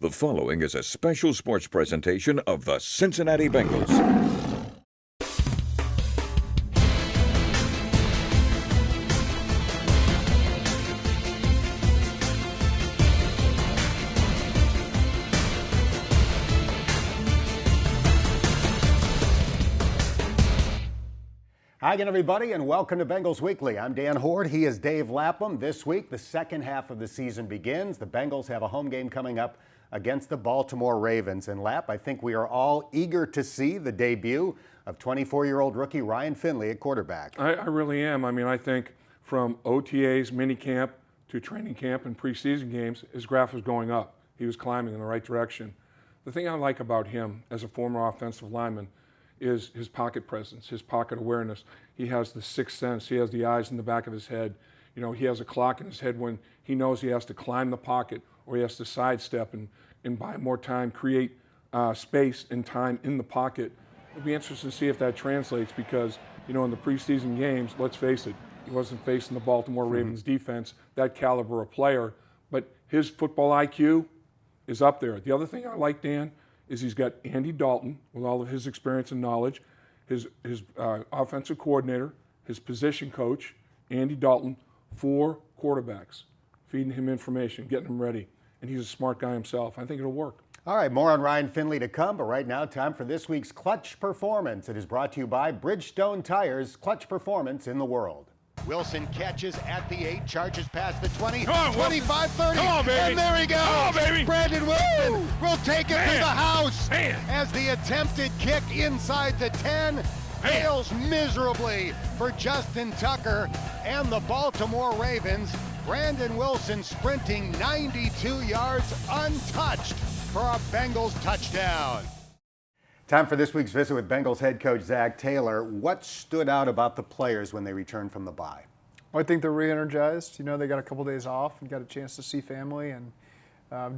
The following is a special sports presentation of the Cincinnati Bengals. Hi again, everybody, and welcome to Bengals Weekly. I'm Dan Horde. He is Dave Lapham. This week, the second half of the season begins. The Bengals have a home game coming up against the Baltimore Ravens. And Lap, I think we are all eager to see the debut of 24-year-old rookie Ryan Finley at quarterback. I really am. I mean, I think from OTAs, minicamp, to training camp and preseason games, his graph was going up. He was climbing in the right direction. The thing I like about him as a former offensive lineman is his pocket presence, his pocket awareness. He has the sixth sense. He has the eyes in the back of his head. You know, he has a clock in his head when he knows he has to climb the pocket or he has to sidestep and buy more time, create space and time in the pocket. It'll be interesting to see if that translates because, you know, in the preseason games, let's face it, he wasn't facing the Baltimore Ravens defense, that caliber of player, but his football IQ is up there. The other thing I like, Dan, is he's got Andy Dalton with all of his experience and knowledge, his offensive coordinator, his position coach, Andy Dalton, 4 quarterbacks, feeding him information, getting him ready. And he's a smart guy himself. I think it'll work. All right, more on Ryan Finley to come, but right now, time for this week's Clutch Performance. It is brought to you by Bridgestone Tires, clutch performance in the world. Wilson catches at the 8, charges past the 20, 25, 30, and there he goes. Come on, baby. Brandon Wilson will take it to the house as the attempted kick inside the 10 fails miserably for Justin Tucker and the Baltimore Ravens. Brandon Wilson sprinting 92 yards untouched for a Bengals touchdown. Time for this week's visit with Bengals head coach Zac Taylor. What stood out about the players when they returned from the bye? Well, I think they're re-energized. You know, they got a couple days off and got a chance to see family and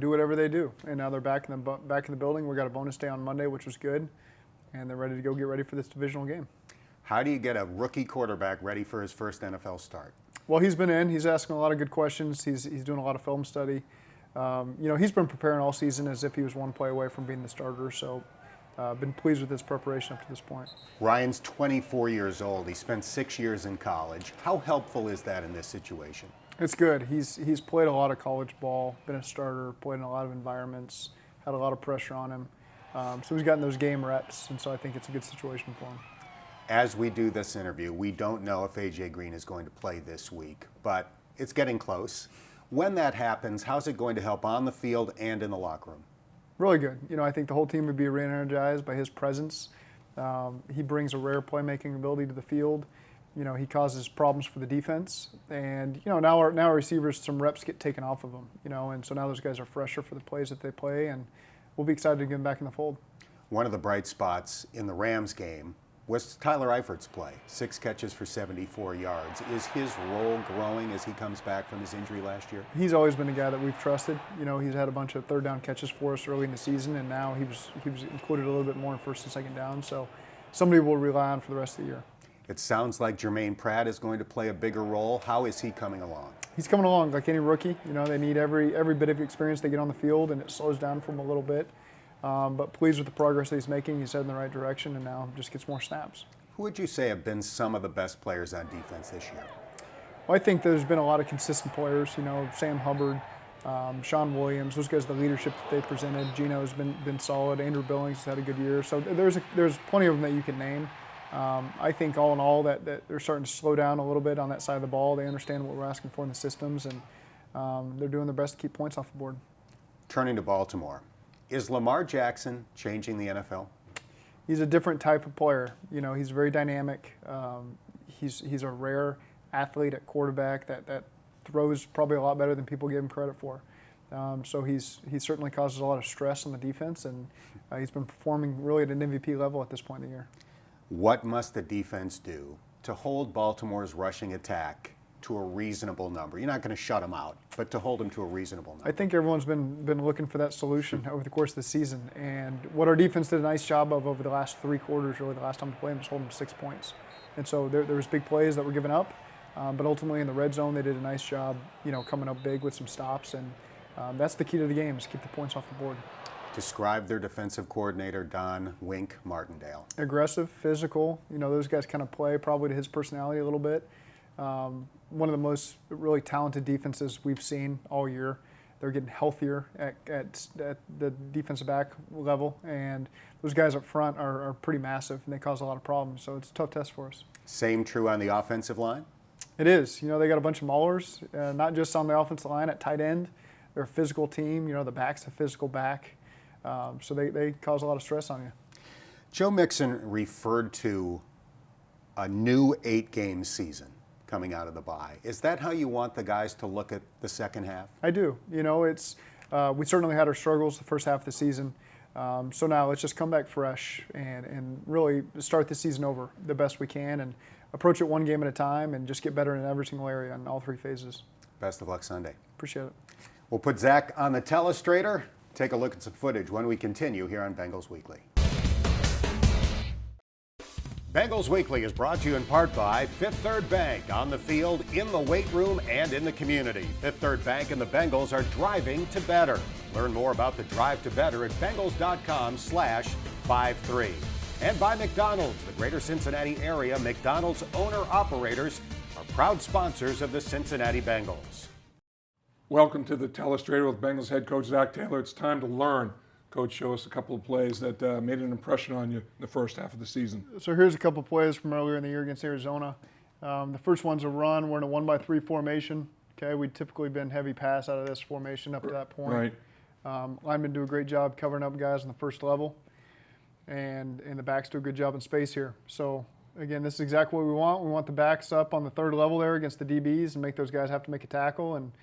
do whatever they do. And now they're back in the building. We got a bonus day on Monday, which was good, and they're ready to go get ready for this divisional game. How do you get a rookie quarterback ready for his first NFL start? Well, he's been in. He's asking a lot of good questions. He's doing a lot of film study. You know, he's been preparing all season as if he was one play away from being the starter. So. Been pleased with his preparation up to this point. Ryan's 24 years old. He spent 6 years in college. How helpful is that in this situation? It's good. He's played a lot of college ball, been a starter, played in a lot of environments, had a lot of pressure on him. So he's gotten those game reps, and so I think it's a good situation for him. As we do this interview, we don't know if A.J. Green is going to play this week, but it's getting close. When that happens, how's it going to help on the field and in the locker room? Really good. You know, I think the whole team would be re-energized by his presence. He brings a rare playmaking ability to the field. You know, he causes problems for the defense. And, you know, now our receivers, some reps get taken off of them, you know, and so now those guys are fresher for the plays that they play, and we'll be excited to get them back in the fold. One of the bright spots in the Rams game was Tyler Eifert's play. 6 catches for 74 yards. Is his role growing as he comes back from his injury last year? He's always been a guy that we've trusted. You know, he's had a bunch of third down catches for us early in the season, and now he was included a little bit more in first and second down. So somebody we'll rely on for the rest of the year. It sounds like Jermaine Pratt is going to play a bigger role. How is he coming along? He's coming along like any rookie. You know, they need every bit of experience they get on the field, and it slows down for him a little bit. But pleased with the progress that he's making. He's heading in the right direction, and now just gets more snaps. Who would you say have been some of the best players on defense this year? Well, I think there's been a lot of consistent players. You know, Sam Hubbard, Sean Williams, those guys, the leadership that they presented. Gino's been solid. Andrew Billings has had a good year. So there's plenty of them that you can name. I think all in all that they're starting to slow down a little bit on that side of the ball. They understand what we're asking for in the systems, and they're doing their best to keep points off the board. Turning to Baltimore, is Lamar Jackson changing the NFL? He's a different type of player. You know, he's very dynamic. He's a rare athlete at quarterback that throws probably a lot better than people give him credit for. So he certainly causes a lot of stress on the defense, and he's been performing really at an MVP level at this point in the year. What must the defense do to hold Baltimore's rushing attack to a reasonable number? You're not going to shut them out, but to hold them to a reasonable number. I think everyone's been looking for that solution over the course of the season. And what our defense did a nice job of over the last 3 quarters, really the last time we played them, was holding them to 6 points. And so there was big plays that were given up, but ultimately in the red zone they did a nice job, you know, coming up big with some stops. And That's the key to the game, is keep the points off the board. Describe their defensive coordinator, Don Wink Martindale. Aggressive, physical. Those guys kind of play probably to his personality a little bit. One of the most really talented defenses we've seen all year. They're getting healthier at the defensive back level, and those guys up front are pretty massive, and they cause a lot of problems. So it's a tough test for us. Same true on the offensive line? It is. They got a bunch of maulers, not just on the offensive line, at tight end. They're a physical team. The back's a physical back. So they cause a lot of stress on you. Joe Mixon referred to a new 8-game season coming out of the bye. Is that how you want the guys to look at the second half? I do. It's we certainly had our struggles the first half of the season. So now let's just come back fresh and really start the season over the best we can and approach it one game at a time and just get better in every single area in all 3 phases. Best of luck Sunday. Appreciate it. We'll put Zach on the telestrator. Take a look at some footage when we continue here on Bengals Weekly. Bengals Weekly is brought to you in part by Fifth Third Bank, on the field, in the weight room, and in the community. Fifth Third Bank and the Bengals are driving to better. Learn more about the drive to better at Bengals.com/53. And by McDonald's, the greater Cincinnati area. McDonald's owner-operators are proud sponsors of the Cincinnati Bengals. Welcome to the telestrator with Bengals head coach Zach Taylor. It's time to learn. Coach, show us a couple of plays that made an impression on you in the first half of the season. So here's a couple of plays from earlier in the year against Arizona. The first one's a run. We're in a 1-by-3 formation. Okay, we'd typically been heavy pass out of this formation up to that point. Right. Linemen do a great job covering up guys on the first level, and the backs do a good job in space here. So again, this is exactly what we want. We want the backs up on the third level there against the DBs and make those guys have to make a tackle. And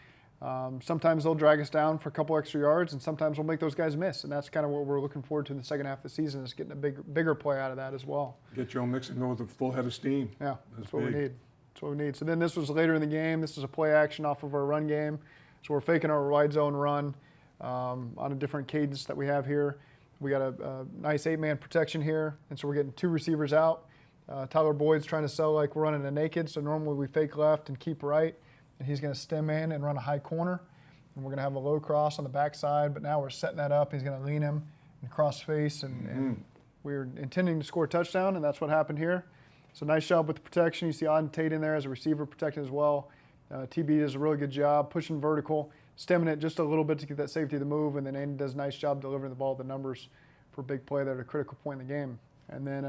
sometimes they'll drag us down for a couple extra yards, and sometimes we'll make those guys miss. And that's kind of what we're looking forward to in the second half of the season, is getting a bigger play out of that as well. Get Joe Mixon going with a full head of steam. Yeah, that's what we need. That's what we need. So then this was later in the game. This is a play action off of our run game. So we're faking our wide zone run on a different cadence that we have here. We got a nice 8-man protection here, and so we're getting 2 receivers out. Tyler Boyd's trying to sell like we're running a naked, so normally we fake left and keep right. And he's going to stem in and run a high corner. And we're going to have a low cross on the backside, but now we're setting that up. He's going to lean him and cross face, and we're intending to score a touchdown, and that's what happened here. So nice job with the protection. You see Auden Tate in there as a receiver protecting as well. TB does a really good job pushing vertical, stemming it just a little bit to get that safety to move, and then Andy does a nice job delivering the ball, the numbers for a big play there at a critical point in the game. And then,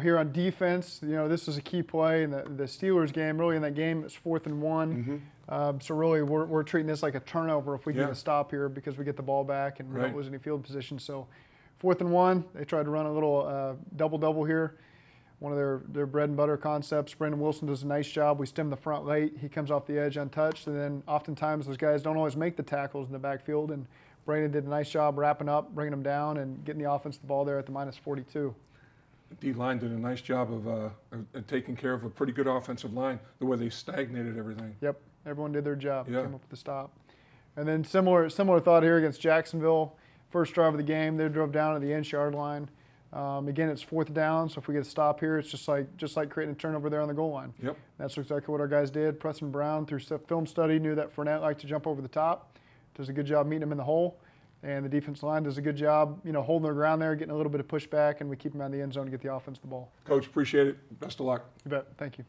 here on defense, this is a key play in the Steelers game. Really, in that game, it's 4th and 1. So really, we're treating this like a turnover if we get a stop here, because we get the ball back and we don't lose any field position. So 4th and 1, they tried to run a little double-double here. One of their bread and butter concepts. Brandon Wilson does a nice job. We stem the front late. He comes off the edge untouched. And then oftentimes those guys don't always make the tackles in the backfield. And Brandon did a nice job wrapping up, bringing them down, and getting the offense the ball there at the -42. D-line did a nice job of taking care of a pretty good offensive line, the way they stagnated everything. Yep, everyone did their job, Yeah. came up with the stop. And then similar thought here against Jacksonville. First drive of the game, they drove down to the inch-yard line. Again, it's 4th down, so if we get a stop here, it's just like creating a turnover there on the goal line. Yep. That's exactly what our guys did. Preston Brown, through film study, knew that Fournette liked to jump over the top. Does a good job meeting him in the hole. And the defensive line does a good job, holding their ground there, getting a little bit of pushback, and we keep them out of the end zone to get the offense the ball. Coach, appreciate it. Best of luck. You bet. Thank you.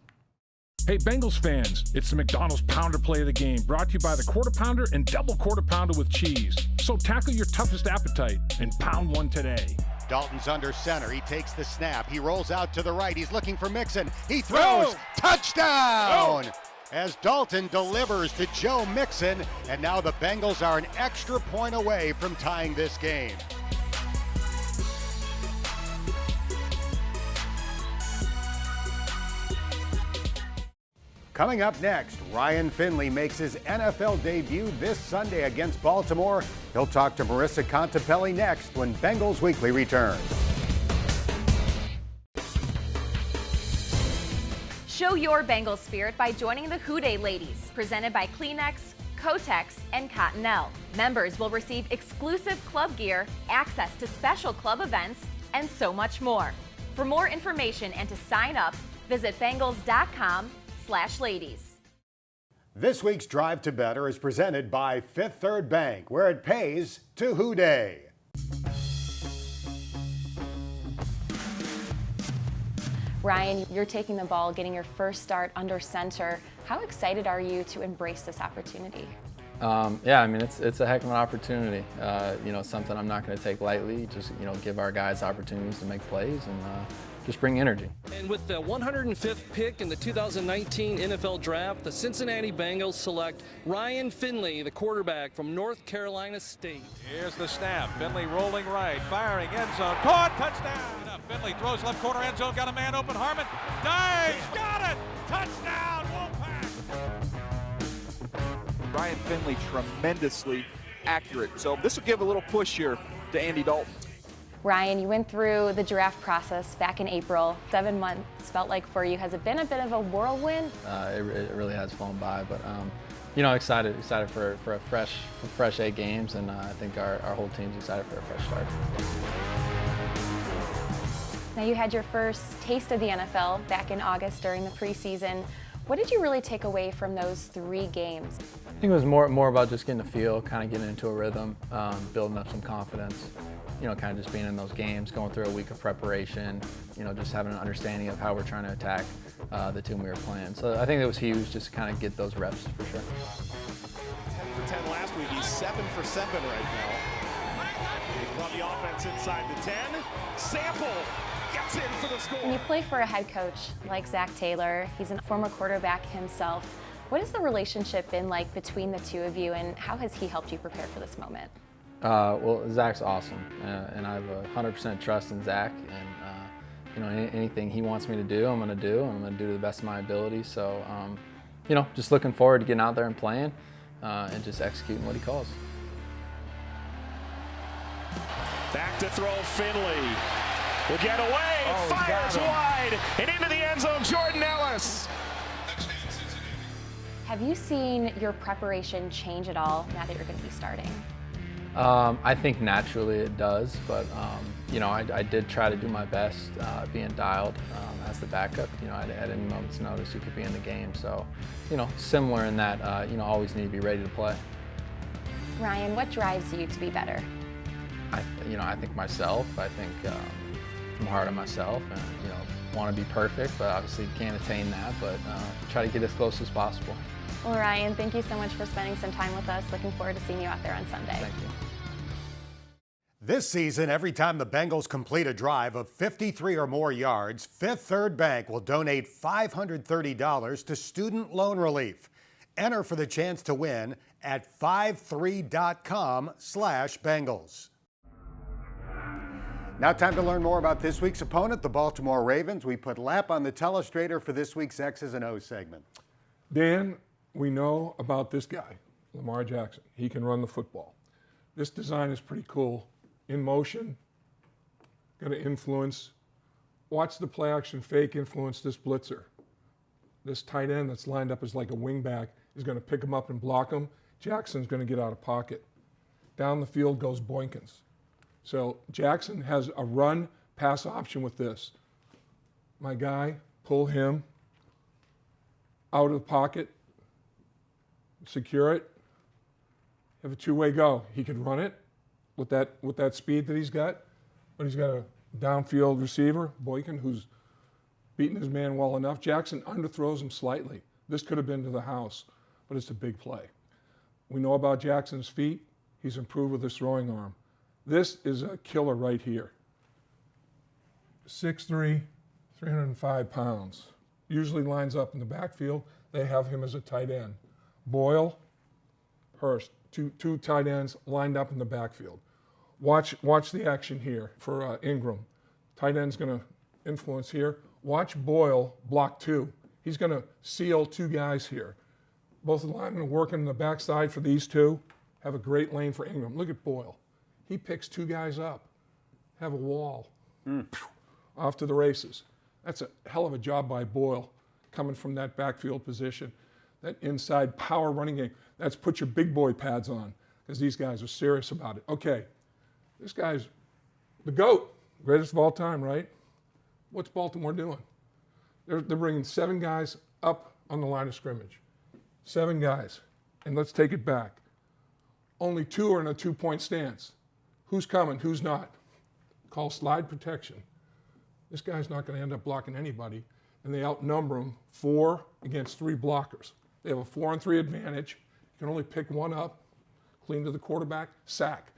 Hey, Bengals fans, it's the McDonald's Pounder Play of the Game, brought to you by the Quarter Pounder and Double Quarter Pounder with cheese. So tackle your toughest appetite and pound one today. Dalton's under center. He takes the snap. He rolls out to the right. He's looking for Mixon. He throws. Touchdown! As Dalton delivers to Joe Mixon, and now the Bengals are an extra point away from tying this game. Coming up next, Ryan Finley makes his NFL debut this Sunday against Baltimore. He'll talk to Marissa Contepelli next when Bengals Weekly returns. Show your Bengals spirit by joining the Who Day Ladies, presented by Kleenex, Kotex, and Cottonelle. Members will receive exclusive club gear, access to special club events, and so much more. For more information and to sign up, visit Bengals.com/ladies. This week's Drive to Better is presented by Fifth Third Bank, where it pays to Houday. Ryan, you're taking the ball, getting your first start under center. How excited are you to embrace this opportunity? Yeah, I mean, it's a heck of an opportunity. Something I'm not going to take lightly. Just, give our guys opportunities to make plays and just bring energy. And with the 105th pick in the 2019 NFL Draft, the Cincinnati Bengals select Ryan Finley, the quarterback from North Carolina State. Here's the snap. Finley rolling right, firing, end zone, caught, touchdown. Finley throws left corner, end zone, got a man open. Harmon dives, got it, touchdown, Wolfpack. Ryan Finley tremendously accurate. So this will give a little push here to Andy Dalton. Ryan, you went through the draft process back in April. 7 months felt like for you. Has it been a bit of a whirlwind? It really has flown by, but excited for fresh 8 games, and I think our whole team's excited for a fresh start. Now you had your first taste of the NFL back in August during the preseason. What did you really take away from those 3 games? I think it was more about just getting a feel, kind of getting into a rhythm, building up some confidence. Kind of just being in those games, going through a week of preparation, just having an understanding of how we're trying to attack the team we were playing. So I think it was huge just to kind of get those reps for sure. 10 for 10 last week. He's 7 for 7 right now. He's brought the offense inside the 10. Sample gets in for the score. When you play for a head coach like Zach Taylor, he's a former quarterback himself. What has the relationship been like between the two of you, and how has he helped you prepare for this moment? Well, Zach's awesome, and I have 100% trust in Zach. And anything he wants me to do, I'm going to do, and I'm going to do to the best of my ability. So, just looking forward to getting out there and playing, and just executing what he calls. Back to throw, Finley will get away, fires wide, and into the end zone, Jordan Ellis. Have you seen your preparation change at all now that you're going to be starting? I think naturally it does, but I did try to do my best being dialed as the backup. At any moment's notice, you could be in the game. So, similar in that, always need to be ready to play. Ryan, what drives you to be better? I think myself. I think I'm hard on myself, and want to be perfect, but obviously can't attain that. But try to get as close as possible. Well, Ryan, thank you so much for spending some time with us. Looking forward to seeing you out there on Sunday. Thank you. This season, every time the Bengals complete a drive of 53 or more yards, Fifth Third Bank will donate $530 to student loan relief. Enter for the chance to win at 53.com/Bengals. Now time to learn more about this week's opponent, the Baltimore Ravens. We put Lap on the telestrator for this week's X's and O's segment. Dan, we know about this guy, Lamar Jackson. He can run the football. This design is pretty cool. In motion, going to influence. Watch the play action fake influence this blitzer. This tight end that's lined up as like a wing back is going to pick him up and block him. Jackson's going to get out of pocket. Down the field goes Boykins. So Jackson has a run pass option with this. My guy, pull him out of the pocket, secure it, have a two-way go. He could run it with that speed that he's got, but he's got a downfield receiver, Boykin, who's beating his man well enough. Jackson underthrows him slightly. This could have been to the house, but it's a big play. We know about Jackson's feet. He's improved with his throwing arm. This is a killer right here. 6'3", 305 pounds. Usually lines up in the backfield. They have him as a tight end. Boyle, Hurst, two tight ends lined up in the backfield. Watch the action here for Ingram. Tight end's going to influence here. Watch Boyle block 2. He's going to seal 2 guys here. Both the linemen are working on the backside for these 2. Have a great lane for Ingram. Look at Boyle. He picks 2 guys up. Have a wall. Off to the races. That's a hell of a job by Boyle coming from that backfield position. That inside power running game. That's put your big boy pads on because these guys are serious about it. Okay, this guy's the GOAT, greatest of all time, right? What's Baltimore doing? They're bringing 7 guys up on the line of scrimmage. 7 guys. And let's take it back. Only 2 are in a 2-point stance. Who's coming? Who's not? Call slide protection. This guy's not going to end up blocking anybody. And they outnumber him 4 against 3 blockers. They have a 4-on-3 advantage. You can only pick one up, clean to the quarterback, sack.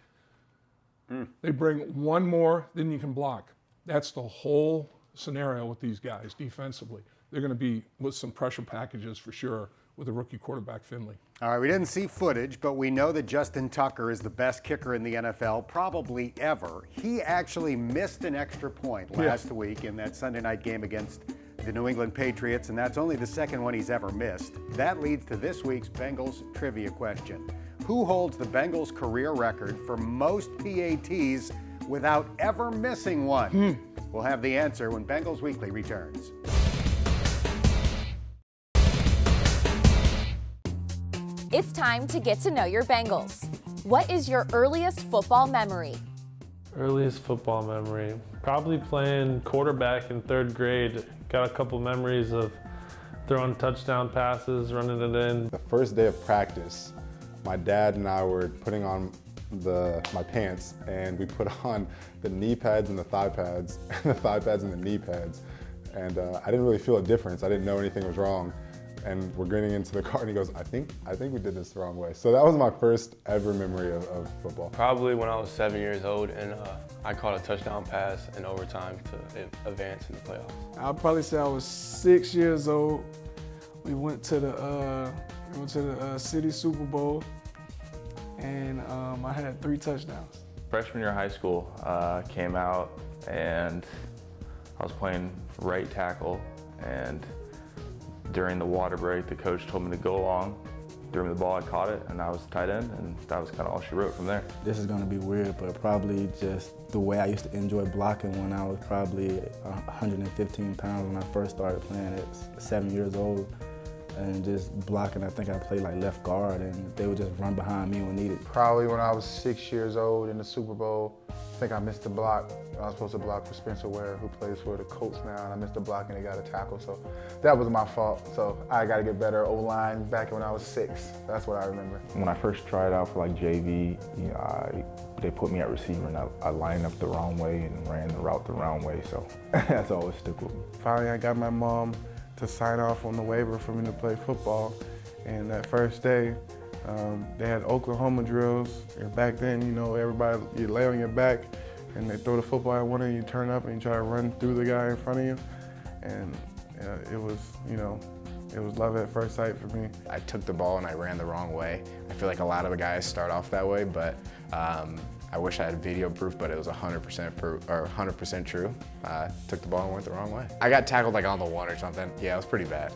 They bring one more than you can block. That's the whole scenario with these guys defensively. They're going to be with some pressure packages for sure with a rookie quarterback, Finley. All right, we didn't see footage, but we know that Justin Tucker is the best kicker in the NFL, probably ever. He actually missed an extra point last week in that Sunday night game against the New England Patriots, and that's only the second one he's ever missed. That leads to this week's Bengals trivia question. Who holds the Bengals career record for most PATs without ever missing one? We'll have the answer when Bengals Weekly returns. It's time to get to know your Bengals. What is your earliest football memory? Earliest football memory, probably playing quarterback in 3rd grade. Got a couple memories of throwing touchdown passes, running it in. The first day of practice, my dad and I were putting on my pants, and we put on the knee pads and the thigh pads, and the thigh pads and the knee pads. And I didn't really feel a difference. I didn't know anything was wrong. And we're getting into the car, and he goes, I think we did this the wrong way. So that was my first ever memory of football. Probably when I was 7 years old, and I caught a touchdown pass in overtime to advance in the playoffs. I'll probably say I was 6 years old. We went to the city Super Bowl, and I had 3 touchdowns. Freshman year of high school, came out, and I was playing right tackle, and during the water break, the coach told me to go along. Threw me the ball, I caught it, and I was tight end, and that was kind of all she wrote from there. This is gonna be weird, but probably just the way I used to enjoy blocking when I was probably 115 pounds when I first started playing at 7 years old. And just blocking, I think I played like left guard, and they would just run behind me when needed. Probably when I was 6 years old in the Super Bowl. I think I missed the block. I was supposed to block for Spencer Ware, who plays for the Colts now, and I missed the block and he got a tackle, so that was my fault. So I got to get better O-line back when I was 6. That's what I remember. When I first tried out for like JV, they put me at receiver, and I lined up the wrong way and ran the route the wrong way, so that's always stuck with me. Finally, I got my mom to sign off on the waiver for me to play football, and that first day, they had Oklahoma drills, and back then, everybody, you lay on your back, and they throw the football at one and you turn up and you try to run through the guy in front of you, and it was love at first sight for me. I took the ball and I ran the wrong way. I feel like a lot of the guys start off that way, but I wish I had video proof, but it was 100% true. Took the ball and went the wrong way. I got tackled like on the 1 or something. Yeah, it was pretty bad.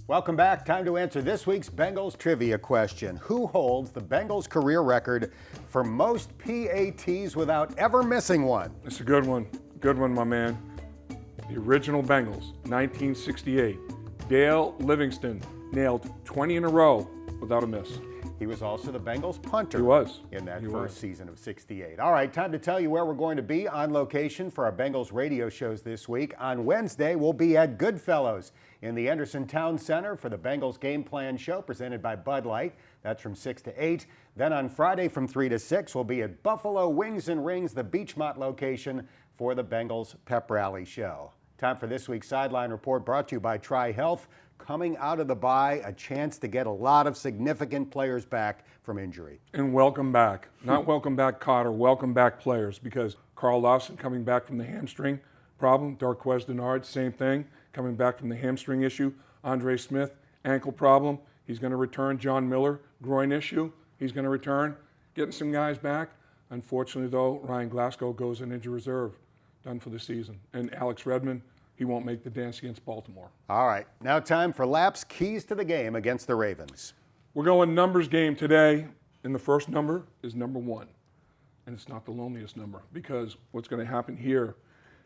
Welcome back. Time to answer this week's Bengals trivia question. Who holds the Bengals career record for most PATs without ever missing one? It's a good one. Good one, my man. The original Bengals, 1968. Dale Livingston nailed 20 in a row without a miss. He was also the Bengals punter. He was. In that first season of 68. All right, time to tell you where we're going to be on location for our Bengals radio shows this week. On Wednesday, we'll be at Goodfellows in the Anderson Town Center for the Bengals Game Plan show presented by Bud Light. That's from 6 to 8. Then on Friday from 3 to 6, we'll be at Buffalo Wings and Rings, the Beachmont location for the Bengals Pep Rally show. Time for this week's Sideline Report brought to you by Tri-Health. Coming out of the bye, a chance to get a lot of significant players back from injury. And welcome back. Not welcome back Cotter, welcome back players, because Carl Lawson coming back from the hamstring problem, Darquez Denard, same thing, coming back from the hamstring issue. Andre Smith, ankle problem, he's going to return. John Miller, groin issue, he's going to return. Getting some guys back. Unfortunately, though, Ryan Glasgow goes in injured reserve, done for the season. And Alex Redmond, he won't make the dance against Baltimore. All right, now time for Lap's keys to the game against the Ravens. We're going numbers game today, and the first number is number 1. And it's not the loneliest number, because what's going to happen here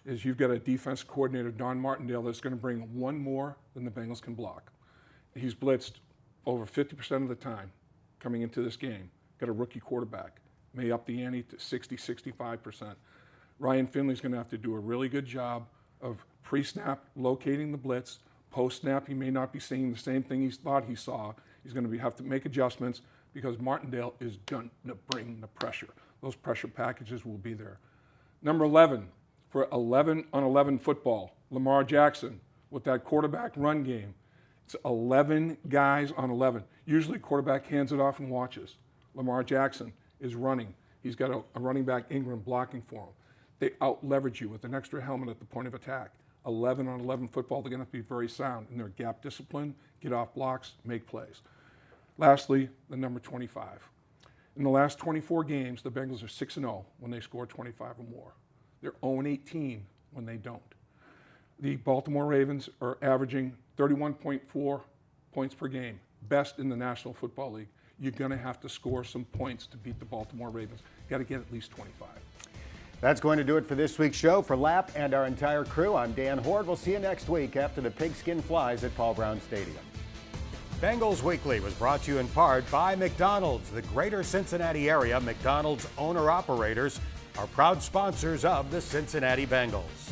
is you've got a defense coordinator, Don Martindale, that's going to bring one more than the Bengals can block. He's blitzed over 50% of the time coming into this game. Got a rookie quarterback. May up the ante to 60, 65%. Ryan Finley's going to have to do a really good job of pre-snap locating the blitz, Post-snap, he may not be seeing the same thing he thought he saw. He's going to have to make adjustments because Martindale is going to bring the pressure. Those pressure packages will be there. Number 11, for 11-on-11 football, Lamar Jackson with that quarterback run game. It's 11 guys on 11. Usually quarterback hands it off and watches. Lamar Jackson is running. He's got a running back, Ingram, blocking for him. They out-leverage you with an extra helmet at the point of attack. 11-on-11 football, they're going to be very sound in their gap discipline, get off blocks, make plays. Lastly, the number 25. In the last 24 games, the Bengals are 6-0 when they score 25 or more. They're 0-18 when they don't. The Baltimore Ravens are averaging 31.4 points per game, best in the National Football League. You're going to have to score some points to beat the Baltimore Ravens. You got to get at least 25. That's going to do it for this week's show. For Lapp and our entire crew, I'm Dan Horde. We'll see you next week after the Pigskin Flies at Paul Brown Stadium. Bengals Weekly was brought to you in part by McDonald's. The greater Cincinnati area McDonald's owner-operators are proud sponsors of the Cincinnati Bengals.